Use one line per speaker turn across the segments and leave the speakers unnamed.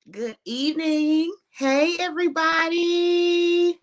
Good evening. Hey, everybody.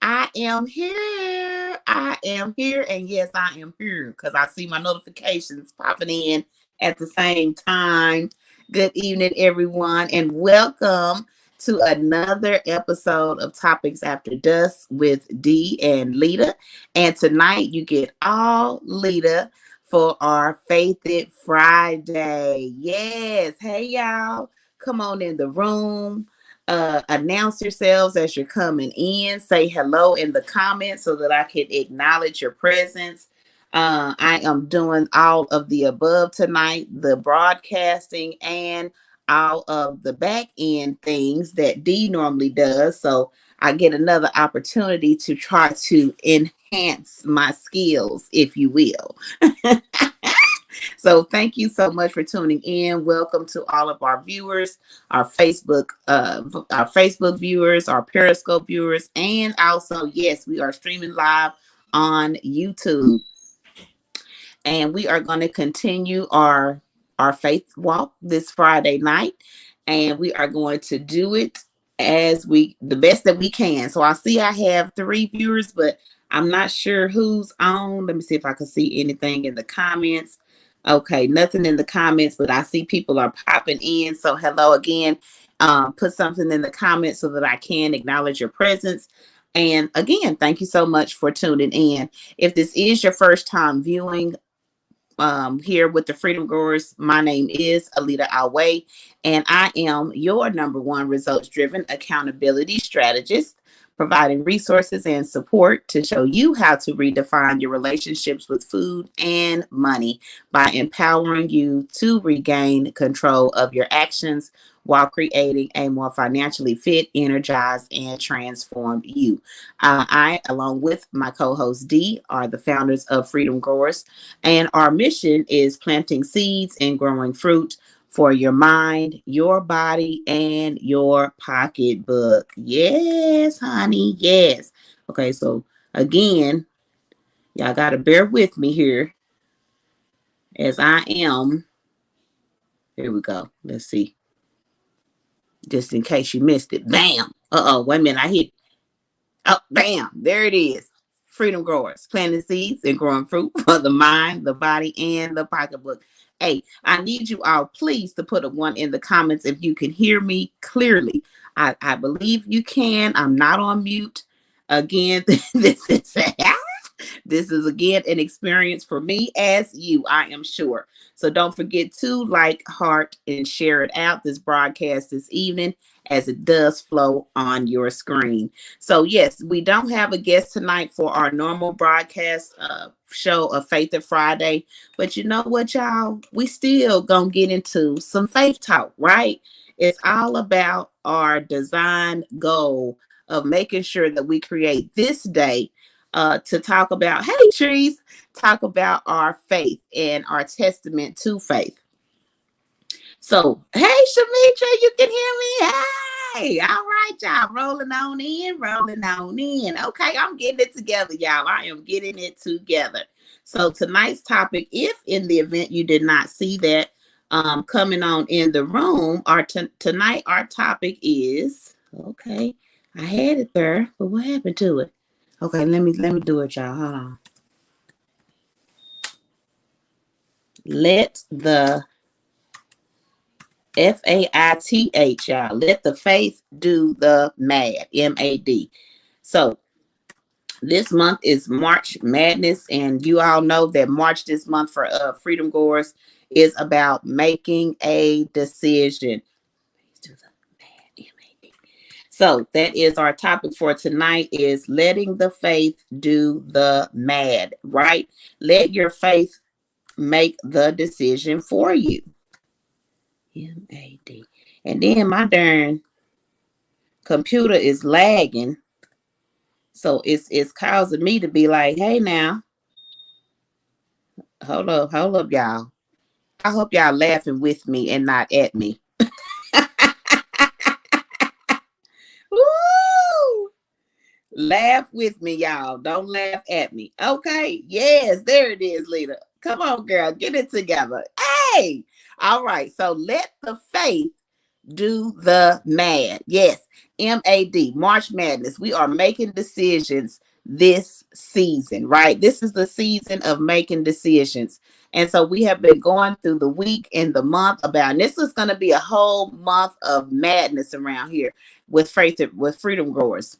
I am here. I am here. And yes, I am here because I see my notifications popping in at the same time. Good evening, everyone, and welcome to another episode of Topics After Dusk with D and Lida. And tonight you get all Lida for our Faith It Friday. Yes. Hey, y'all. Come on in the room. Announce yourselves as you're coming in. Say hello in the comments so that I can acknowledge your presence. I am doing all of the above tonight, the broadcasting and all of the back end things that D normally does. So I get another opportunity to try to enhance my skills, if you will. So thank you so much for tuning in. Welcome to all of our viewers, our Facebook viewers, our Periscope viewers, and also, yes, we are streaming live on YouTube. And we are going to continue our faith walk this Friday night. And we are going to do it the best that we can. So I see I have 3 viewers, but I'm not sure who's on. Let me see if I can see anything in the comments. Okay, nothing in the comments, but I see people are popping in. So hello again. Put something in the comments so that I can acknowledge your presence. And again, thank you so much for tuning in. If this is your first time viewing here with the Freedom Growers, my name is Alita Alway, and I am your number one results-driven accountability strategist, providing resources and support to show you how to redefine your relationships with food and money by empowering you to regain control of your actions while creating a more financially fit, energized, and transformed you. I, along with my co-host D, are the founders of Freedom Growers, and our mission is planting seeds and growing fruit for your mind, your body, and your pocketbook. Yes, honey. Yes. Okay, so again, y'all got to bear with me here as I am. Here we go. Let's see. Just in case you missed it. Bam. Wait a minute. I hit. Oh, bam. There it is. Freedom Growers, planting seeds and growing fruit for the mind, the body, and the pocketbook. Hey, I need you all, please, to put a 1 in the comments if you can hear me clearly. I believe you can. I'm not on mute. Again, this is again an experience for me as you, I am sure. So don't forget to like, heart, and share it out, this broadcast this evening, as it does flow on your screen. So yes, we don't have a guest tonight for our normal broadcast show of Faith and Friday, but you know what, y'all? We still gonna get into some faith talk, right? It's all about our design goal of making sure that we create this day to talk about, hey, trees, talk about our faith and our testament to faith. So, hey, Shamitra, you can hear me? Hey, all right, y'all, rolling on in, rolling on in. Okay, I'm getting it together, y'all. I am getting it together. So tonight's topic, if in the event you did not see that coming on in the room, tonight our topic is, okay, I had it there, but what happened to it? Okay, let me do it, y'all. Hold on. Let the FAITH, y'all. Let the faith do the MAD. M.A.D. So this month is March Madness, and you all know that March this month for Freedom Goers is about making a decision. So that is our topic for tonight, is letting the faith do the MAD, right? Let your faith make the decision for you. M.A.D. And then my darn computer is lagging. So it's causing me to be like, hey now. Hold up, y'all. I hope y'all laughing with me and not at me. Woo! Laugh with me, y'all. Don't laugh at me. Okay. Yes, there it is, Lida. Come on, girl. Get it together. Hey. All right. So let the faith do the MAD. Yes, MAD, March Madness. We are making decisions this season, right? This is the season of making decisions. And so we have been going through the week and the month about, and this is going to be a whole month of madness around here with faith, with Freedom Growers.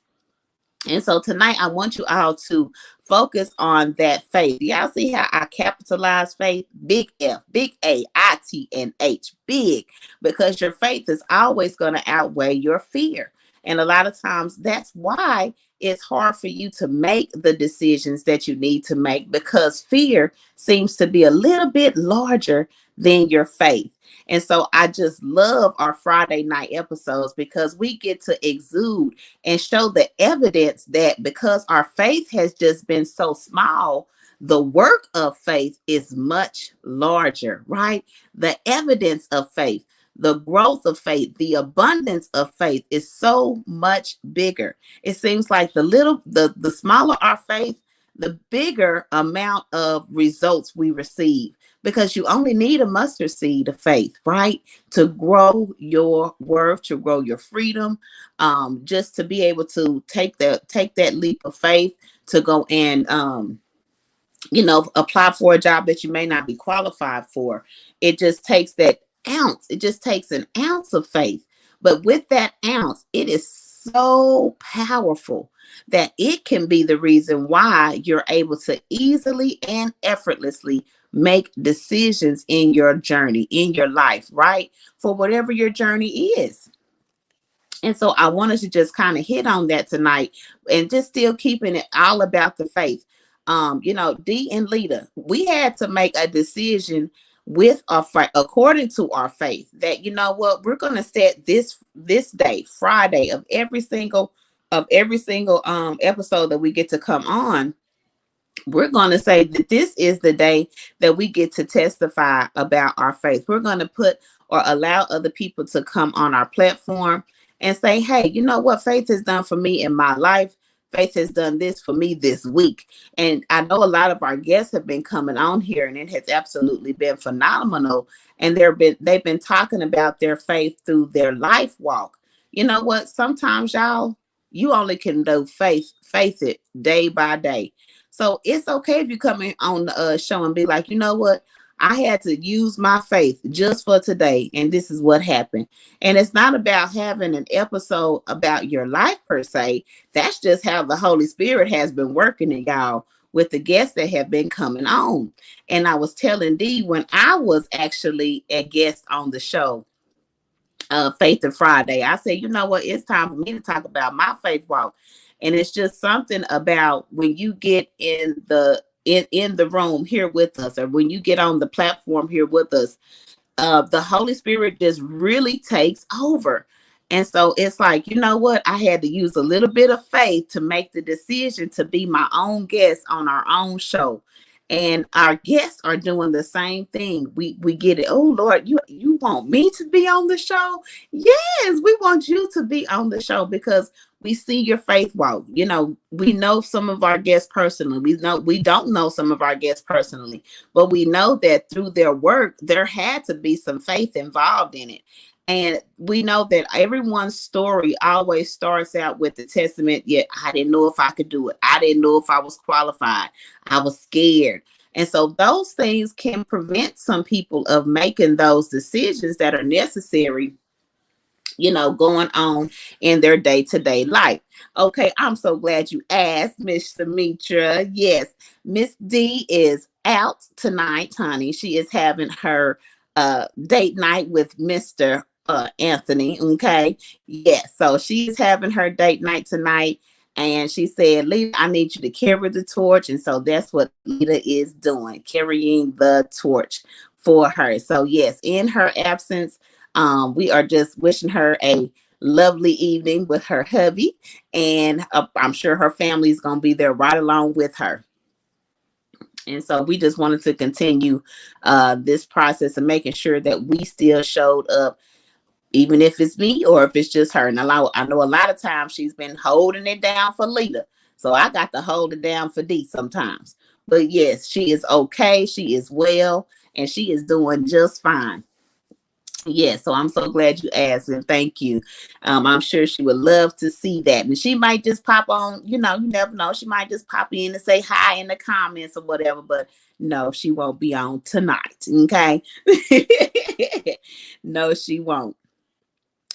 And so tonight, I want you all to focus on that faith. Y'all see how I capitalize faith? Big F, big A, I, T, and H. Big. Because your faith is always going to outweigh your fear. And a lot of times, that's why it's hard for you to make the decisions that you need to make, because fear seems to be a little bit larger than your faith. And so I just love our Friday night episodes because we get to exude and show the evidence that because our faith has just been so small, the work of faith is much larger, right? The evidence of faith, the growth of faith, the abundance of faith is so much bigger. It seems like the smaller our faith, the bigger amount of results we receive, because you only need a mustard seed of faith, right? To grow your worth, to grow your freedom, just to be able to take that leap of faith to go and apply for a job that you may not be qualified for. It just takes that ounce. It just takes an ounce of faith. But with that ounce, it is so powerful that it can be the reason why you're able to easily and effortlessly make decisions in your journey, in your life, right? For whatever your journey is. And so I wanted to just kind of hit on that tonight, and just still keeping it all about the faith. D and Lida, we had to make a decision with our according to our faith, that you know what, we're going to set this day, Friday, of every single episode that we get to come on. We're going to say that this is the day that we get to testify about our faith. We're going to put or allow other people to come on our platform and say, hey, you know what faith has done for me in my life? Faith has done this for me this week. And I know a lot of our guests have been coming on here, and it has absolutely been phenomenal. And they've been talking about their faith through their life walk. You know what? Sometimes, y'all, you only can do face it day by day. So it's okay if you come in on the show and be like, you know what? I had to use my faith just for today, and this is what happened. And it's not about having an episode about your life per se. That's just how the Holy Spirit has been working in y'all with the guests that have been coming on. And I was telling Dee, when I was actually a guest on the show, Faith and Friday, I said, you know what, it's time for me to talk about my faith walk. And it's just something about when you get in the room here with us, or when you get on the platform here with us, the Holy Spirit just really takes over. And so it's like, you know what? I had to use a little bit of faith to make the decision to be my own guest on our own show. And our guests are doing the same thing. We get it. Oh Lord, you want me to be on the show? Yes, we want you to be on the show because we see your faith walk. We know some of our guests personally. We don't know some of our guests personally, but we know that through their work, there had to be some faith involved in it. And we know that everyone's story always starts out with the testament. Yeah, I didn't know if I could do it. I didn't know if I was qualified. I was scared. And so those things can prevent some people of making those decisions that are necessary, going on in their day-to-day life. Okay, I'm so glad you asked, Miss Sumitra. Yes, Miss D is out tonight, honey. She is having her date night with Mr. Anthony. Okay, yes, so she's having her date night tonight. And she said, Lida, I need you to carry the torch. And so that's what Lida is doing, carrying the torch for her. So yes, in her absence, we are just wishing her a lovely evening with her hubby, and I'm sure her family is going to be there right along with her. And so we just wanted to continue this process of making sure that we still showed up, even if it's me or if it's just her. And I know a lot of times she's been holding it down for Lida, so I got to hold it down for Dee sometimes. But yes, she is okay. She is well, and she is doing just fine. Yeah, so I'm so glad you asked, and thank you. I'm sure she would love to see that, and she might just pop on. You never know. She might just pop in and say hi in the comments or whatever. But no, she won't be on tonight. Okay. No, she won't.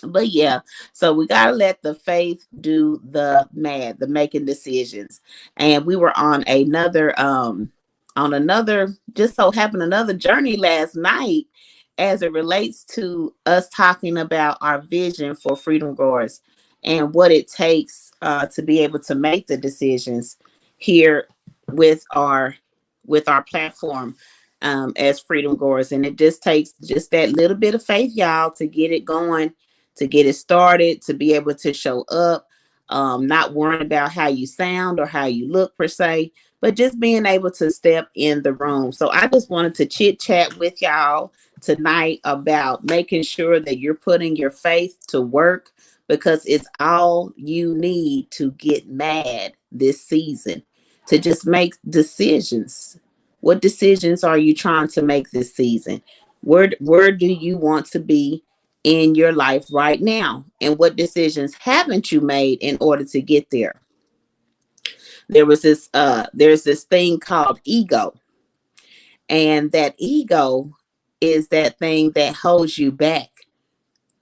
But yeah, so we gotta let the faith do the mad, the making decisions. And we were on another, just so happened, another journey last night as it relates to us talking about our vision for Freedom Growers and what it takes to be able to make the decisions here with our platform as Freedom Growers. And it just takes just that little bit of faith, y'all, to get it going, to get it started, to be able to show up, not worrying about how you sound or how you look per se, but just being able to step in the room. So I just wanted to chit chat with y'all tonight about making sure that you're putting your faith to work, because it's all you need to get mad this season, to just make decisions. What decisions are you trying to make this season? Where do you want to be in your life right now? And what decisions haven't you made in order to get there? There's this thing called ego. And that ego is that thing that holds you back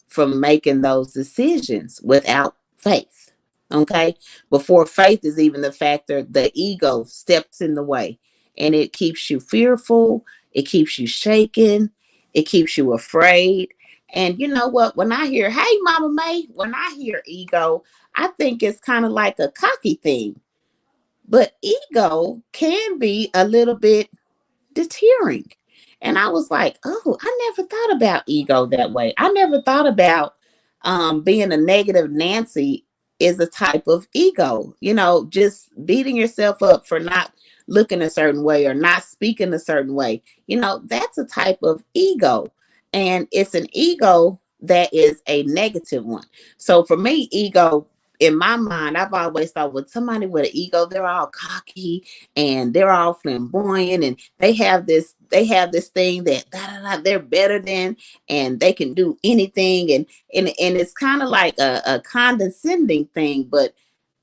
from making those decisions without faith. Okay. Before faith is even the factor, the ego steps in the way, and it keeps you fearful. It keeps you shaken. It keeps you afraid. And you know what? When I hear, hey, Mama May, when I hear ego, I think it's kind of like a cocky thing. But ego can be a little bit deterring. And I was like, oh, I never thought about ego that way. I never thought about being a negative Nancy is a type of ego, just beating yourself up for not looking a certain way or not speaking a certain way. That's a type of ego. And it's an ego that is a negative one. So for me, ego, in my mind, I've always thought with somebody with an ego, they're all cocky and they're all flamboyant, and they have this thing that they're better than, and they can do anything, and it's kind of like a condescending thing. But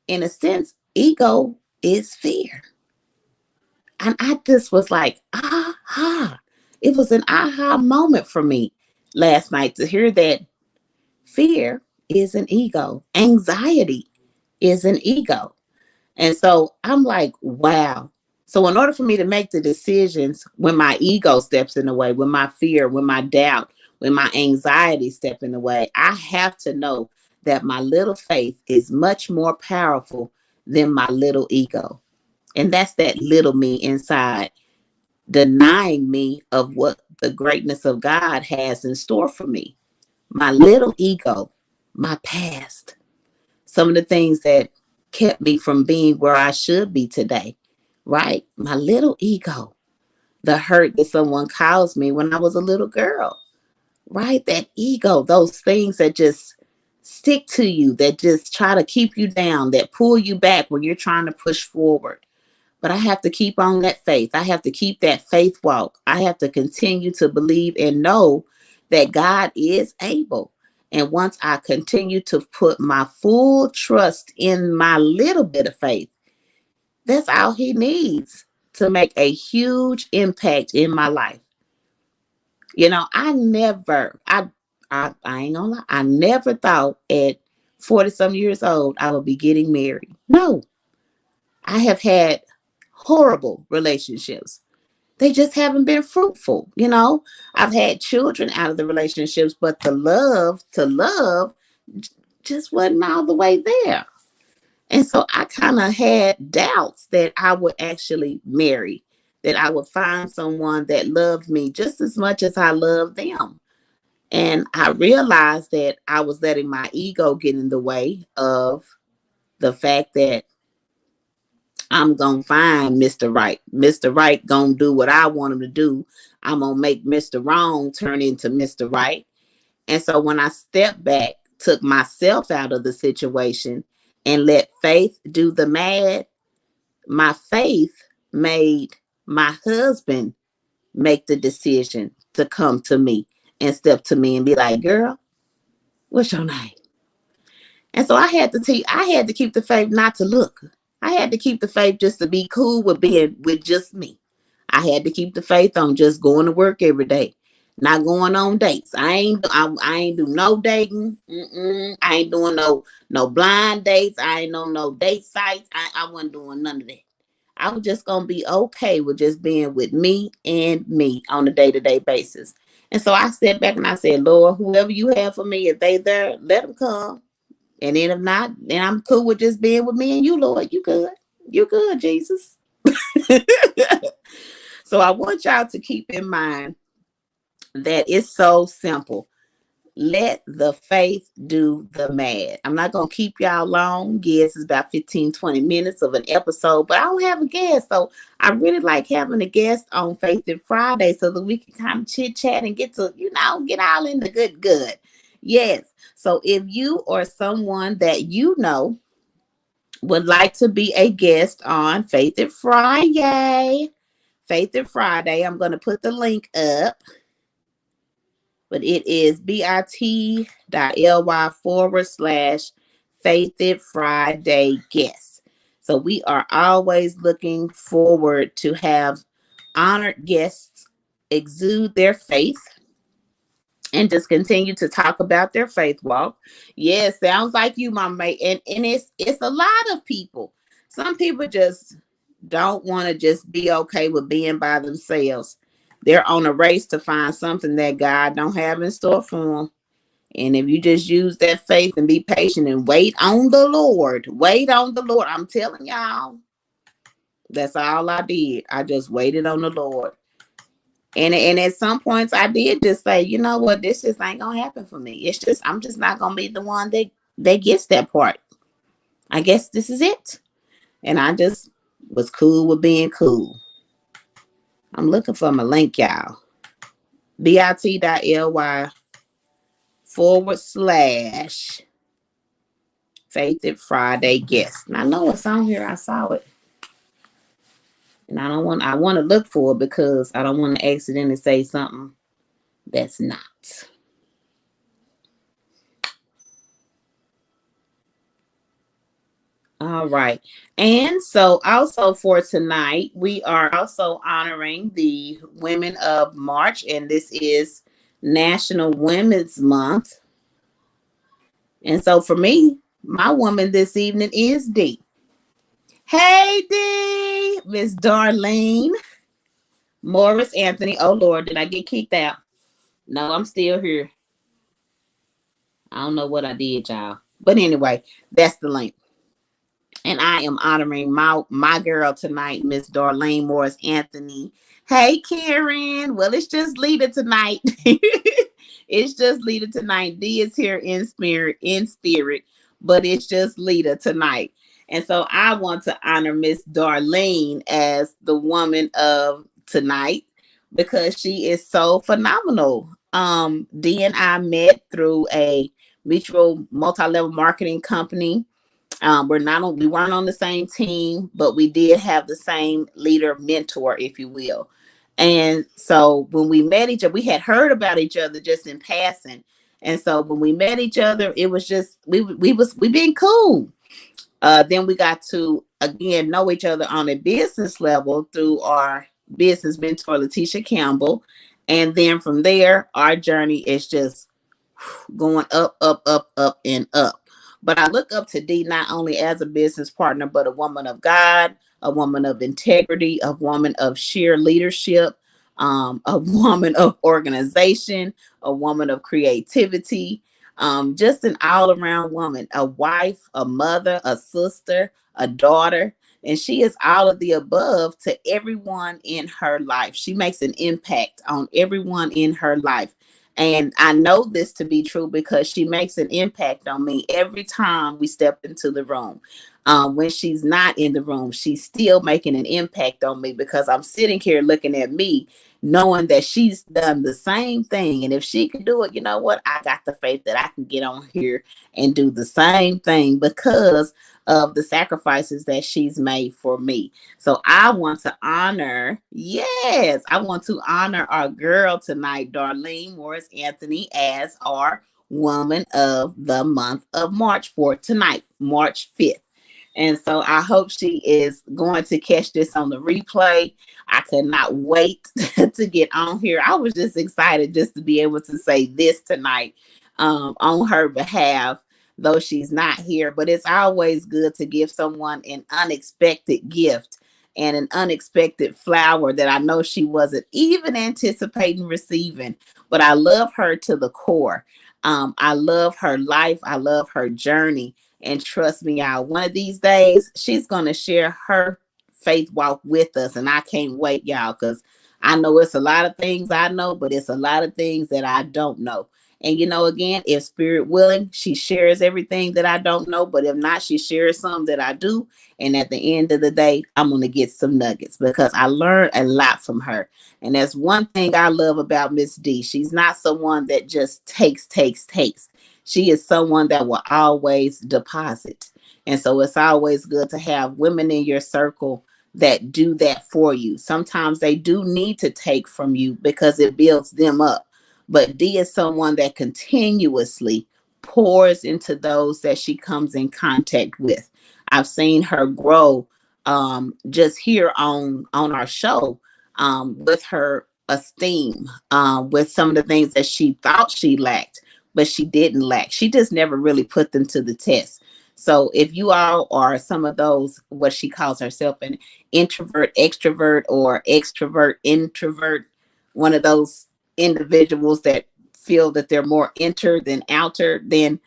in a sense, ego is fear. And I just was like, aha. It was an aha moment for me last night to hear that fear is an ego, anxiety is an ego. And so I'm like, wow. So in order for me to make the decisions when my ego steps in the way, when my fear, when my doubt, when my anxiety step in the way, I have to know that my little faith is much more powerful than my little ego. And that's that little me inside, denying me of what the greatness of God has in store for me. My little ego, my past, some of the things that kept me from being where I should be today, right? My little ego, the hurt that someone caused me when I was a little girl, right? That ego, those things that just stick to you, that just try to keep you down, that pull you back when you're trying to push forward. But I have to keep on that faith. I have to keep that faith walk. I have to continue to believe and know that God is able. And once I continue to put my full trust in my little bit of faith, that's all he needs to make a huge impact in my life. I ain't gonna lie, I never thought at 40 some years old I would be getting married. No, I have had horrible relationships. They just haven't been fruitful. I've had children out of the relationships, but the love to love just wasn't all the way there. And so I kind of had doubts that I would actually marry, that I would find someone that loved me just as much as I loved them. And I realized that I was letting my ego get in the way of the fact that I'm gonna find Mr. Right. Mr. Right gonna do what I want him to do. I'm gonna make Mr. Wrong turn into Mr. Right. And so when I stepped back, took myself out of the situation and let faith do the mad, my faith made my husband make the decision to come to me and step to me and be like, girl, what's your name? And so I had to keep the faith not to look. I had to keep the faith just to be cool with being with just me. I had to keep the faith on just going to work every day, not going on dates. I ain't do no dating. I ain't doing no blind dates. I ain't on no date sites. I wasn't doing none of that. I was just gonna be okay with just being with me and me on a day-to-day basis. And so I stepped back and I said, Lord, whoever you have for me, if they there, let them come. And then if not, then I'm cool with just being with me and you, Lord. You good. You good, Jesus. So I want y'all to keep in mind that it's so simple. Let the faith do the mad. I'm not going to keep y'all long. Yes, it's about 15, 20 minutes of an episode, but I don't have a guest. So I really like having a guest on Faith and Friday so that we can kind of chit chat and get to, get all in the good. Yes. So if you or someone that you know would like to be a guest on Faith and Friday, I'm going to put the link up, but it is bit.ly /Faith Friday guests. So we are always looking forward to have honored guests exude their faith and just continue to talk about their faith walk. Yeah, sounds like you, my mate. And it's a lot of people. Some people just don't want to just be okay with being by themselves. They're on a race to find something that God don't have in store for them. And if you just use that faith and be patient and wait on the Lord, I'm telling y'all, that's all I did. I just waited on the Lord. And at some points I did just say, you know what, this just ain't gonna happen for me. It's just I'm just not gonna be the one that gets that part. I guess this is it. And I just was cool with being cool. I'm looking for my link, y'all. bit.ly /Faith and Friday guest. And I know it's on here. I saw it. And I want to look for it because I don't want to accidentally say something that's not. All right. And so also for tonight, we are also honoring the women of March, and this is National Women's Month. And so for me, my woman this evening is D. Hey D, Miss Darlene Morris Anthony. Oh Lord, did I get kicked out? No, I'm still here. I don't know what I did, y'all. But anyway, that's the link. And I am honoring my girl tonight, Miss Darlene Morris Anthony. Hey, Karen. Well, it's just Lida tonight. It's just Lida tonight. D is here in spirit, but it's just Lida tonight. And so I want to honor Miss Darlene as the woman of tonight because she is so phenomenal. D and I met through a mutual multi-level marketing company. We weren't on the same team, but we did have the same leader mentor, if you will. And so when we met each other, we had heard about each other just in passing. And so when we met each other, it was just we being cool. Then we got to again know each other on a business level through our business mentor Letitia Campbell. And then from there, our journey is just going up, and up. But I look up to D not only as a business partner, but a woman of God, a woman of integrity, a woman of sheer leadership, a woman of organization, a woman of creativity, just an all around woman, a wife, a mother, a sister, a daughter. And she is all of the above to everyone in her life. She makes an impact on everyone in her life. And I know this to be true because she makes an impact on me every time we step into the room. When she's not in the room, she's still making an impact on me because I'm sitting here looking at me knowing that she's done the same thing. And if she can do it, you know what? I got the faith that I can get on here and do the same thing because of the sacrifices that she's made for me. So I want to honor, yes, I want to honor our girl tonight, Darlene Morris Anthony, as our woman of the month of March for tonight, March 5th. And so I hope she is going to catch this on the replay. I could not wait to get on here. I was just excited just to be able to say this tonight on her behalf, though she's not here. But it's always good to give someone an unexpected gift and an unexpected flower that I know she wasn't even anticipating receiving. But I love her to the core. I love her life. I love her journey. And trust me, y'all, one of these days, she's going to share her faith walk with us. And I can't wait, y'all, because I know it's a lot of things I know, but it's a lot of things that I don't know. And again, if spirit willing, she shares everything that I don't know. But if not, she shares some that I do. And at the end of the day, I'm going to get some nuggets because I learned a lot from her. And that's one thing I love about Miss D. She's not someone that just takes. She is someone that will always deposit. And so it's always good to have women in your circle that do that for you. Sometimes they do need to take from you because it builds them up. But D is someone that continuously pours into those that she comes in contact with. I've seen her grow just here on our show with her esteem, with some of the things that she thought she lacked, but she didn't lack. She just never really put them to the test. So if you all are some of those, what she calls herself an introvert, extrovert, or extrovert, introvert, one of those individuals that feel that they're more inner than outer, then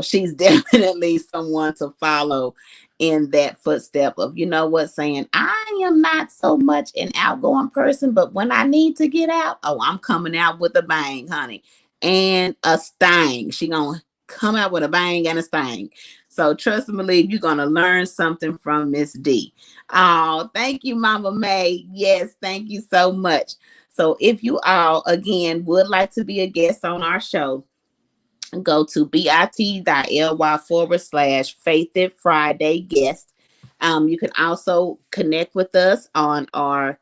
she's definitely someone to follow in that footstep of what, saying I am not so much an outgoing person, but when I need to get out, oh, I'm coming out with a bang, honey, and a sting. She gonna come out with a bang and a sting. So trust and believe you're gonna learn something from Miss D. Oh, thank you, Mama May. Yes, thank you so much. So if you all again would like to be a guest on our show, go to bit.ly/Faith It Friday guest. You can also connect with us on our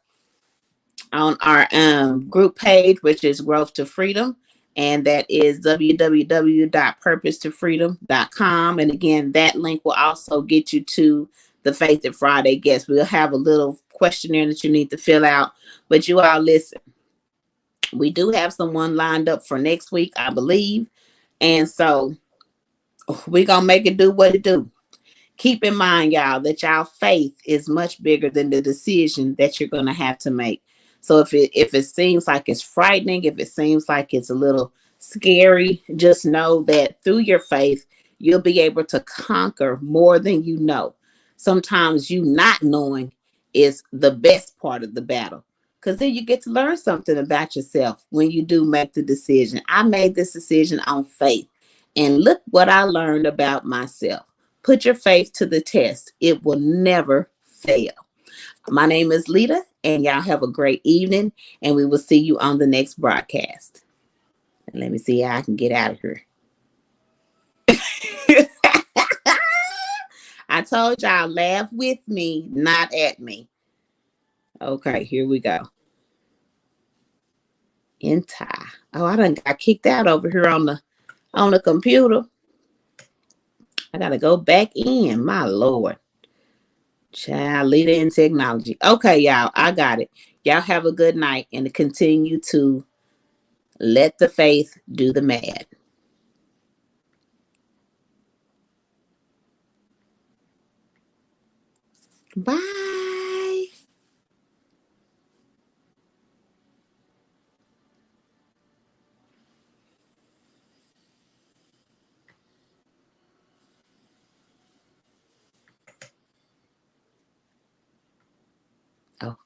group page, which is Growth to Freedom, and that is www.purposetofreedom.com. And again, that link will also get you to the Faith It Friday guest. We'll have a little questionnaire that you need to fill out. But you all listen, we do have someone lined up for next week, I believe. And so we're going to make it do what it do. Keep in mind, y'all, that y'all faith is much bigger than the decision that you're going to have to make. So if it seems like it's frightening, if it seems like it's a little scary, just know that through your faith, you'll be able to conquer more than you know. Sometimes you not knowing is the best part of the battle because then you get to learn something about yourself when you do make the decision. I made this decision on faith, and look what I learned about myself. Put your faith to the test. It will never fail. My name is Lida, and y'all have a great evening, and we will see you on the next broadcast. And let me see how I can get out of here. I told y'all, laugh with me, not at me. Okay, here we go. Enter. Oh, I done got kicked out over here on the computer. I gotta go back in. My Lord. Child, leader in technology. Okay, y'all, I got it. Y'all have a good night and continue to let the faith do the mad. Bye. Oh.